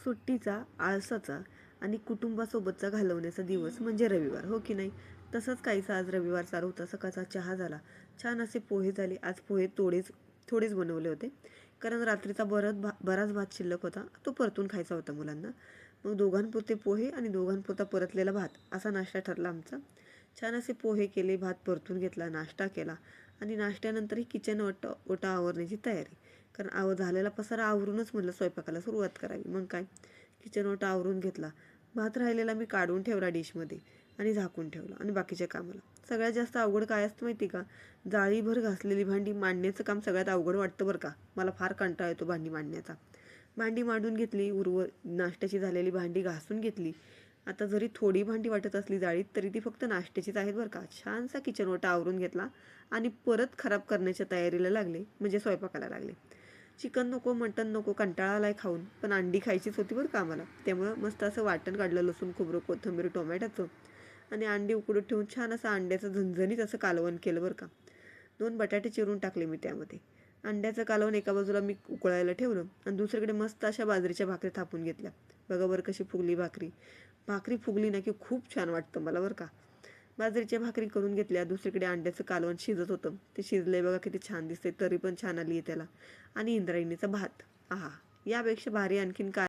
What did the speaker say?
सुट्टीचा, आळसाचा आणि कुटुंबासोबतचा घालवण्याचा दिवस म्हणजे रविवार, हो की नाही? तसंच काहीसा आज रविवार चालू होता. सकाळचा चहा झाला, छान असे पोहे झाले. आज पोहे थोडेच बनवले होते, कारण रात्रीचा बराच भात शिल्लक होता, तो परतून खायचा होता मुलांना. मग दोघांपुरते पोहे आणि दोघांपुरता परतलेला भात असा नाश्ता ठरला आमचा. छान असे पोहे केले, भात परतून घेतला, नाश्ता केला आणि नाश्त्यानंतर ही किचन ओटा आवरण्याची तयारी. कारण झालेला पसारा आवरूनच म्हटलं स्वयंपाकाला सुरुवात करावी. मग काय, किचन ओटा आवरून घेतला. भात राहिलेला मी काढून ठेवला डिशमध्ये आणि झाकून ठेवला आणि बाकीच्या कामाला. सगळ्यात जास्त अवघड काय असतं माहिती का? जाळीभर घासलेली भांडी मांडण्याचं काम सगळ्यात अवघड वाटतं बरं का. मला फार कंटाळा येतो भांडी मांडण्याचा. भांडी मांडून घेतली, नाश्त्याची झालेली भांडी घासून घेतली. आता जरी थोडी भांडी वाटत असली जाळीत, तरी ती फक्त नाश्त्याचीच आहेत बरं का. छानसा किचन ओटा आवरून घेतला आणि परत खराब करण्याच्या तयारीला लागले, म्हणजे स्वयंपाकाला लागले. चिकन नको, मटण नको, कंटाळा आलाय खाऊन, पण अंडी खायचीच होती बरं का आम्हाला. त्यामुळं मस्त असं वाटण काढलं, लसूण, खोबरं, कोथिंबीर, टोमॅटोचं आणि अंडी उकडत ठेवून छान असं अंड्याचं झणझणीत असं कालवण केलं बरं का. 2 बटाटे चिरून टाकले मी त्यामध्ये. अंड्याचं कालवण एका बाजूला मी उकळायला ठेवलं आणि दुसरीकडे मस्त अशा बाजरीच्या भाकरी थापून घेतल्या. बघा बरं कशी फुगली भाकरी. भाकरी फुगली ना की खूप छान वाटतं मला बरं का. बाजरीच्या भाकरी करून घेतल्या. दुसरीकडे अंड्याचं कालवण शिजत होतं. ते शिजलंय बघा, किती छान दिसतंय, तरी पण छान आली आहे त्याला. आणि इंद्रायणीचा भात. आहा, यापेक्षा भारी आणखीन काय